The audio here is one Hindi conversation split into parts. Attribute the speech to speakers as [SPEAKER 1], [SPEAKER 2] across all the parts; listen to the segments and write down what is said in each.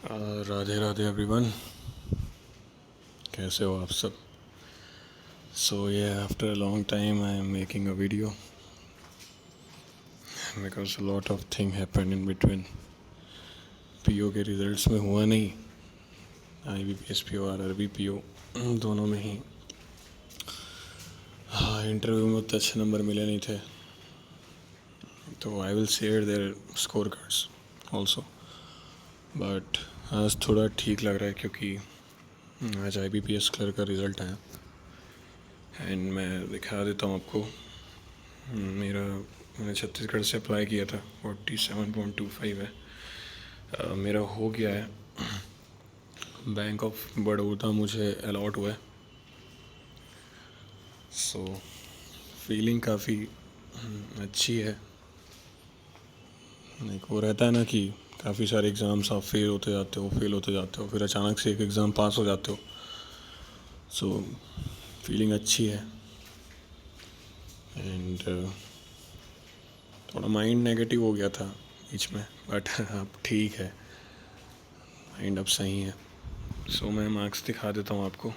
[SPEAKER 1] राधे राधे एवरीवन, कैसे हो आप सब। सो ये after a long time I am making a video because lot of thing happened in between. PO के रिजल्ट्स में हुआ नहीं, IBPS PO और RRB PO दोनों में ही इंटरव्यू में उतने अच्छे नंबर मिले नहीं थे, तो I will share their score cards also. But आज थोड़ा ठीक लग रहा है क्योंकि आज IBPS क्लर्क का रिज़ल्ट आया एंड मैं दिखा देता हूँ आपको। मैंने छत्तीसगढ़ से अप्लाई किया था, 47.25 है। मेरा हो गया है। बैंक ऑफ बड़ौदा मुझे अलॉट हुआ है। सो फीलिंग काफ़ी अच्छी है। एक वो रहता है ना कि काफ़ी सारे एग्ज़ाम्स आप फेल होते जाते हो, फिर अचानक से एक एग्ज़ाम पास हो जाते हो। सो फीलिंग अच्छी है एंड थोड़ा माइंड नेगेटिव हो गया था बीच में, बट अब ठीक है, माइंड अब सही है। सो मैं मार्क्स दिखा देता हूँ आपको।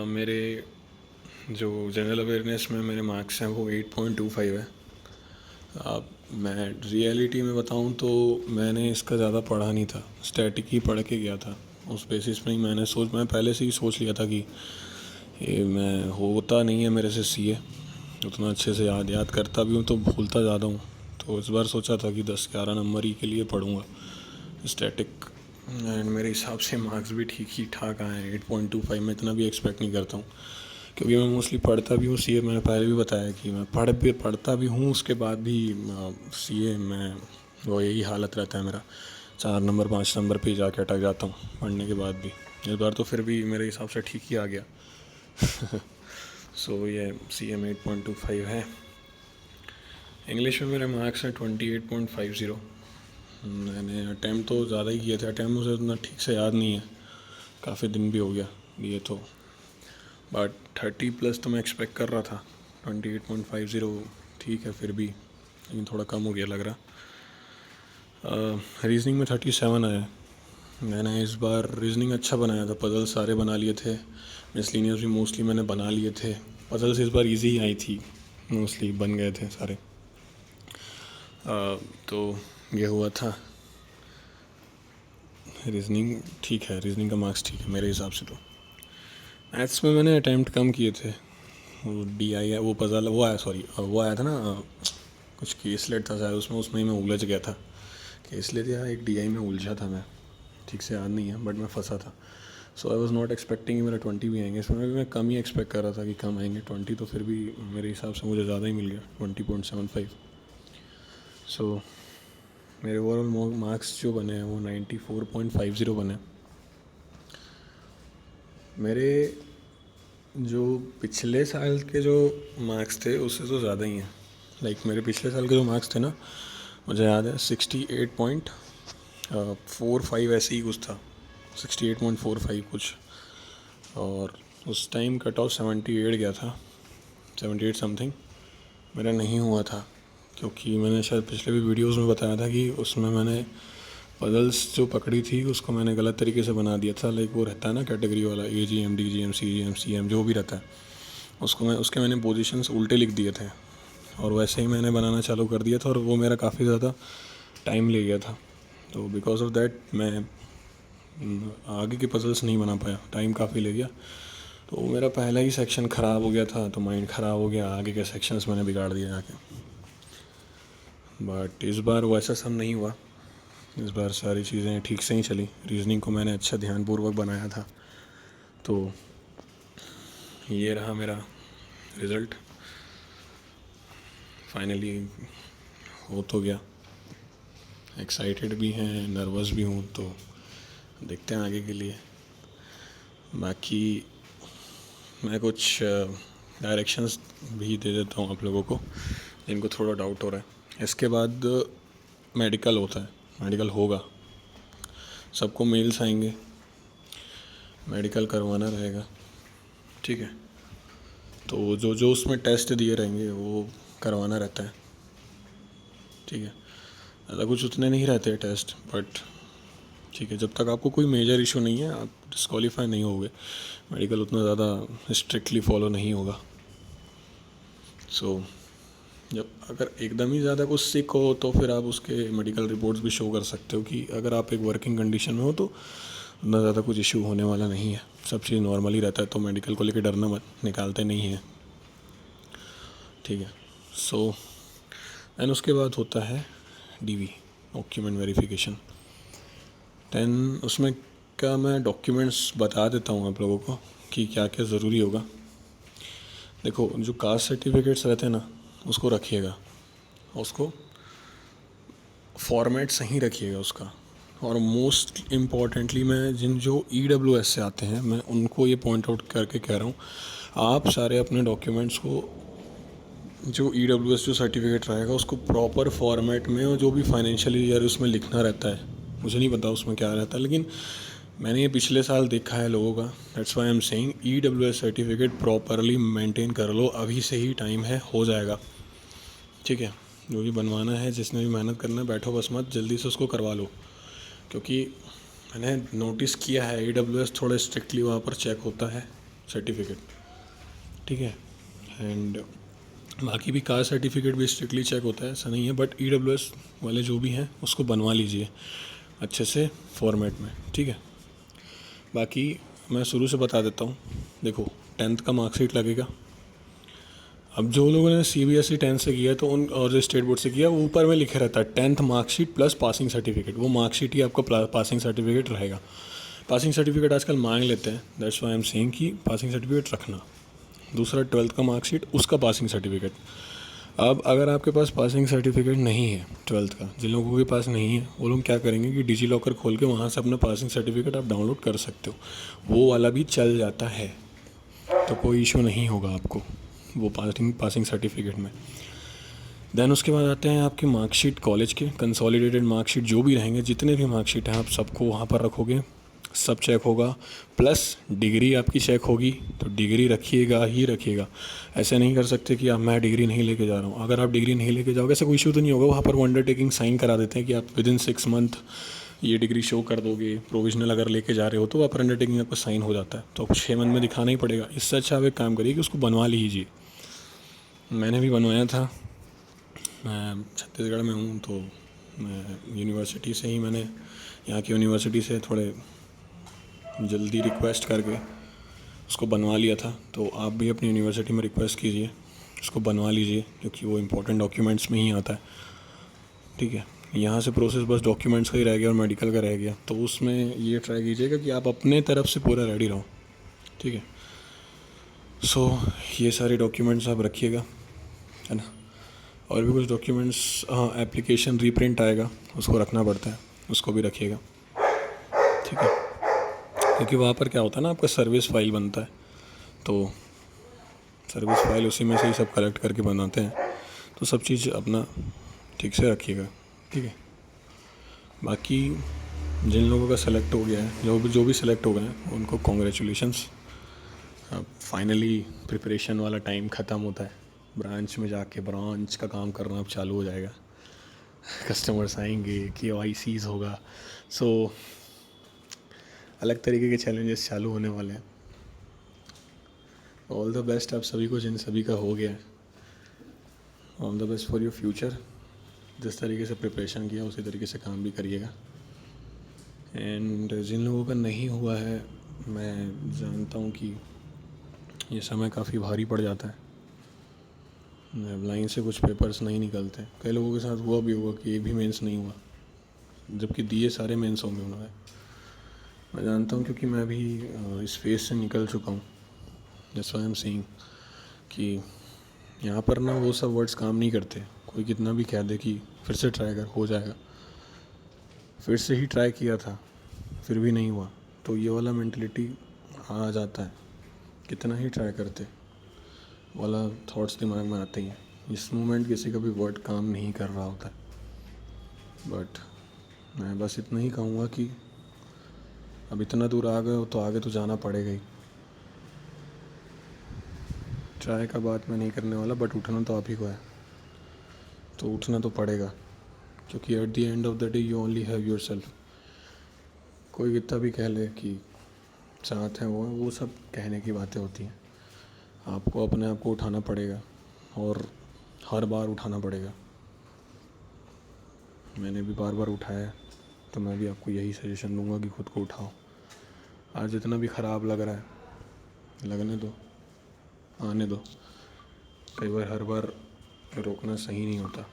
[SPEAKER 1] मेरे जो जनरल अवेयरनेस में मेरे मार्क्स हैं वो 8.25 है। अब मैं रियलिटी में बताऊँ तो मैंने इसका ज़्यादा पढ़ा नहीं था, स्टैटिक ही पढ़ के गया था। उस बेसिस में ही मैं पहले से ही सोच लिया था कि ये मैं होता नहीं है मेरे से CA, उतना अच्छे से याद करता भी हूँ तो भूलता ज़्यादा हूँ। तो इस बार सोचा था कि 10-11 नंबर ही के लिए पढ़ूँगा स्टैटिक, एंड मेरे हिसाब से मार्क्स भी ठीक ही ठाक आए हैं। 8.25 में इतना भी एक्सपेक्ट नहीं करता हूँ क्योंकि मैं मोस्टली पढ़ता भी हूँ CA। मैंने पहले भी बताया कि मैं पढ़ता भी हूँ, उसके बाद भी CA में वो यही हालत रहता है मेरा, 4 नंबर 5 नंबर पे जाके अटक जाता हूँ पढ़ने के बाद भी। इस बार तो फिर भी मेरे हिसाब से ठीक ही आ गया। सो ये CA में 8.25 है। इंग्लिश में मेरे मार्क्स हैं 28.50। मैंने अटैम्प्ट तो ज़्यादा ही किए थे, अटैम्प्ट मुझे उतना ठीक से याद नहीं है, काफ़ी दिन भी हो गया ये तो, बट 30+ तो मैं एक्सपेक्ट कर रहा था। 28.50 ठीक है फिर भी, लेकिन थोड़ा कम हो गया लग रहा। रीजनिंग में 37 आया। मैंने इस बार रीजनिंग अच्छा बनाया था, पजल सारे बना लिए थे, मिसलिनियस भी मोस्टली मैंने बना लिए थे। पजल्स इस बार इजी ही आई थी, मोस्टली बन गए थे सारे। तो ये हुआ था। रीजनिंग ठीक है, रीजनिंग का मार्क्स ठीक है मेरे हिसाब से। तो मैथ्स में मैंने अटैम्प्ट कम किए थे, वो DI है, वो पजल वो आया, सॉरी वो आया था ना, कुछ केसलेट था शायद, उसमें ही मैं उलझ गया था। केसलेट या एक DI में उलझा था मैं, ठीक से याद नहीं है, बट मैं फंसा था। सो आई वॉज नॉट एक्सपेक्टिंग मेरा 20 भी आएंगे। इसमें भी मैं कम ही एक्सपेक्ट कर रहा था कि कम आएंगे 20, तो फिर भी मेरे हिसाब से मुझे ज़्यादा ही मिल गया, 20.75। सो मेरे ओवरऑल मार्क्स जो बने हैं वो 94.50 बने। मेरे जो पिछले साल के जो मार्क्स थे उससे तो ज़्यादा ही हैं। लाइक मेरे पिछले साल के जो मार्क्स थे ना, मुझे याद है 68.45 ऐसे ही कुछ था, 68.45 कुछ, और उस टाइम कट ऑफ 78 गया था, 78 समथिंग। मेरा नहीं हुआ था क्योंकि मैंने शायद पिछले भी वीडियोस में बताया था कि उसमें मैंने पजल्स जो पकड़ी थी उसको मैंने गलत तरीके से बना दिया था। लाइक वो रहता है ना कैटेगरी वाला, AGM DGM CGM CM जो भी रहता है, उसके मैंने पोजीशंस उल्टे लिख दिए थे, और वैसे ही मैंने बनाना चालू कर दिया था, और वो मेरा काफ़ी ज़्यादा टाइम ले गया था। तो बिकॉज ऑफ दैट मैं आगे के पजल्स नहीं बना पाया, टाइम काफ़ी ले गया। तो मेरा पहला ही सेक्शन ख़राब हो गया था, तो माइंड ख़राब हो गया, आगे के सेक्शंस मैंने बिगाड़ दिया जाके। बट इस बार वैसा सब नहीं हुआ, इस बार सारी चीज़ें ठीक से ही चली। रीजनिंग को मैंने अच्छा ध्यानपूर्वक बनाया था। तो ये रहा मेरा रिज़ल्ट, फाइनली हो तो गया। एक्साइटेड भी हैं, नर्वस भी हूँ, तो देखते हैं आगे के लिए। बाकी मैं कुछ डायरेक्शंस भी दे देता हूँ आप लोगों को जिनको थोड़ा डाउट हो रहा है। इसके बाद मेडिकल होता है, मेडिकल होगा, सबको मेल्स आएंगे, मेडिकल करवाना रहेगा, ठीक है। तो जो जो उसमें टेस्ट दिए रहेंगे वो करवाना रहता है, ठीक है। ज़्यादा कुछ उतने नहीं रहते टेस्ट, बट ठीक है, जब तक आपको कोई मेजर इशू नहीं है आप डिस्क्वालीफाई नहीं होगे, मेडिकल उतना ज़्यादा स्ट्रिक्टली फॉलो नहीं होगा। सो जब अगर एकदम ही ज़्यादा कुछ सिक हो तो फिर आप उसके मेडिकल रिपोर्ट्स भी शो कर सकते हो कि अगर आप एक वर्किंग कंडीशन में हो तो उतना ज़्यादा कुछ इशू होने वाला नहीं है, सब चीज़ नॉर्मली रहता है, तो मेडिकल को लेकर डरना मत, निकालते नहीं हैं, ठीक है। सो एंड उसके बाद होता है डीवी, डॉक्यूमेंट वेरिफिकेशन। उसमें क्या मैं डॉक्यूमेंट्स बता देता हूँ आप लोगों को कि क्या क्या ज़रूरी होगा। देखो, जो कास्ट सर्टिफिकेट्स रहते हैं ना, उसको रखिएगा, उसको फॉर्मेट सही रखिएगा उसका। और मोस्ट इम्पॉर्टेंटली मैं जो EWS से आते हैं, मैं उनको ये पॉइंट आउट करके कह रहा हूँ, आप सारे अपने डॉक्यूमेंट्स को, जो EWS जो सर्टिफिकेट रहेगा उसको प्रॉपर फॉर्मेट में, और जो भी फाइनेंशियल ईयर उसमें लिखना रहता है, मुझे नहीं पता उसमें क्या रहता है, लेकिन मैंने ये पिछले साल देखा है लोगों का। That's why I am saying EWS certificate properly maintain कर लो, अभी से ही टाइम है, हो जाएगा, ठीक है। जो भी बनवाना है, जिसने भी मेहनत करना है, बैठो बस मत, जल्दी से उसको करवा लो, क्योंकि मैंने नोटिस किया है EWS थोड़ा स्ट्रिक्टली वहाँ पर चेक होता है सर्टिफिकेट, ठीक है। एंड बाकी भी कास्ट सर्टिफिकेट भी स्ट्रिक्टली चेक होता है, ऐसा नहीं है, बट EWS वाले जो भी हैं उसको बनवा लीजिए अच्छे से फॉर्मेट में, ठीक है। बाकी मैं शुरू से बता देता हूँ, देखो 10th का मार्कशीट लगेगा। अब जो लोगों ने CBSE 10th से किया है तो उन, और जो स्टेट बोर्ड से किया, वो ऊपर में लिखे रहता है 10th marksheet plus passing certificate, वो मार्कशीट ही आपका पासिंग सर्टिफिकेट रहेगा। पासिंग सर्टिफिकेट आजकल मांग लेते हैं, that's why I am saying कि पासिंग सर्टिफिकेट रखना। दूसरा 12th का मार्कशीट, उसका पासिंग सर्टिफिकेट। अब अगर आपके पास पासिंग सर्टिफिकेट नहीं है 12th का, जिन लोगों के पास नहीं है वो लोग क्या करेंगे कि डिजी लॉकर खोल के वहाँ से अपना पासिंग सर्टिफिकेट आप डाउनलोड कर सकते हो, वो वाला भी चल जाता है, तो कोई इशू नहीं होगा आपको वो पासिंग सर्टिफिकेट में। देन उसके बाद आते हैं आपके मार्कशीट, कॉलेज के कंसोलिडेटेड मार्कशीट जो भी रहेंगे, जितने भी मार्कशीट हैं आप सबको वहाँ पर रखोगे, सब चेक होगा, प्लस डिग्री आपकी चेक होगी, तो डिग्री रखिएगा ही रखिएगा। ऐसे नहीं कर सकते कि आप मैं डिग्री नहीं लेके जा रहा हूँ, अगर आप डिग्री नहीं लेके जाओगे ऐसा कोई इशू तो नहीं होगा, वहाँ पर वो अंडरटेकिंग साइन करा देते हैं कि आप विदिन 6 मंथ ये डिग्री शो कर दोगे, प्रोविजनल अगर लेके जा रहे हो तो वहाँ पर अंडरटेकिंग आपका साइन हो जाता है, तो 6 मंथ में दिखाना ही पड़ेगा। इससे अच्छा आप एक काम करिए कि उसको बनवा लीजिए। मैंने भी बनवाया था, मैं छत्तीसगढ़ में हूँ, तो मैं यूनिवर्सिटी से ही, मैंने यहाँ की यूनिवर्सिटी से थोड़े जल्दी रिक्वेस्ट करके उसको बनवा लिया था, तो आप भी अपनी यूनिवर्सिटी में रिक्वेस्ट कीजिए, उसको बनवा लीजिए, क्योंकि वो इम्पोर्टेंट डॉक्यूमेंट्स में ही आता है, ठीक है। यहाँ से प्रोसेस बस डॉक्यूमेंट्स का ही रह गया और मेडिकल का रह गया, तो उसमें ये ट्राई कीजिएगा कि आप अपने तरफ से पूरा रेडी रहो, ठीक है। सो ये सारे डॉक्यूमेंट्स आप रखिएगा, है ना। और भी कुछ डॉक्यूमेंट्स, हाँ, एप्लीकेशन रीप्रिंट आएगा, उसको रखना पड़ता है, उसको भी रखिएगा, ठीक है। क्योंकि वहाँ पर क्या होता है ना, आपका सर्विस फाइल बनता है, तो सर्विस फाइल उसी में से ही सब कलेक्ट करके बनाते हैं, तो सब चीज़ अपना ठीक से रखिएगा, ठीक है। बाकी जिन लोगों का सेलेक्ट हो गया है, जो भी सेलेक्ट हो गए हैं उनको कॉन्ग्रेचुलेशंस। अब फाइनली प्रिपरेशन वाला टाइम ख़त्म होता है, ब्रांच में जाके ब्रांच का काम करना अब चालू हो जाएगा, कस्टमर्स आएंगे, KYCs होगा, सो अलग तरीके के चैलेंजेस चालू होने वाले हैं। ऑल द बेस्ट आप सभी को, जिन सभी का हो गया है, all the best for your future. जिस तरीके से प्रिपरेशन किया उसी तरीके से काम भी करिएगा। एंड जिन लोगों का नहीं हुआ है, मैं जानता हूँ कि ये समय काफ़ी भारी पड़ जाता है, लाइन से कुछ पेपर्स नहीं निकलते, कई लोगों के साथ हुआ भी होगा कि एक भी मेंस नहीं हुआ, जबकि दिए सारे मेंस होंगे उन्होंने। मैं जानता हूँ क्योंकि मैं भी इस फेज से निकल चुका हूँ। That's why I am saying कि यहाँ पर ना वो सब वर्ड्स काम नहीं करते, कोई कितना भी कह दे कि फिर से ट्राई कर, हो जाएगा, फिर से ही ट्राई किया था फिर भी नहीं हुआ, तो ये वाला मेंटलिटी आ जाता है, कितना ही ट्राई करते वाला थॉट्स दिमाग में आते ही हैं। इस मोमेंट किसी का भी वर्ड काम नहीं कर रहा होता है, बट मैं बस इतना ही कहूँगा कि अब इतना दूर आ गए हो तो आगे तो जाना पड़ेगा ही। ट्राई का बात मैं नहीं करने वाला, बट उठना तो आप ही को है, तो उठना तो पड़ेगा, क्योंकि at the end of the day you only have your self. कोई कितना भी कह ले कि साथ हैं वो सब कहने की बातें होती हैं। आपको अपने आप को उठाना पड़ेगा और हर बार उठाना पड़ेगा। मैंने भी बार बार उठाया है, तो मैं भी आपको यही सजेशन दूंगा कि खुद को उठाओ। आज जितना भी ख़राब लग रहा है लगने दो, आने दो। कई बार हर बार रोकना सही नहीं होता।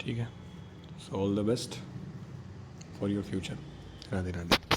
[SPEAKER 1] ठीक है, so all the best for your future. Radhe Radhe.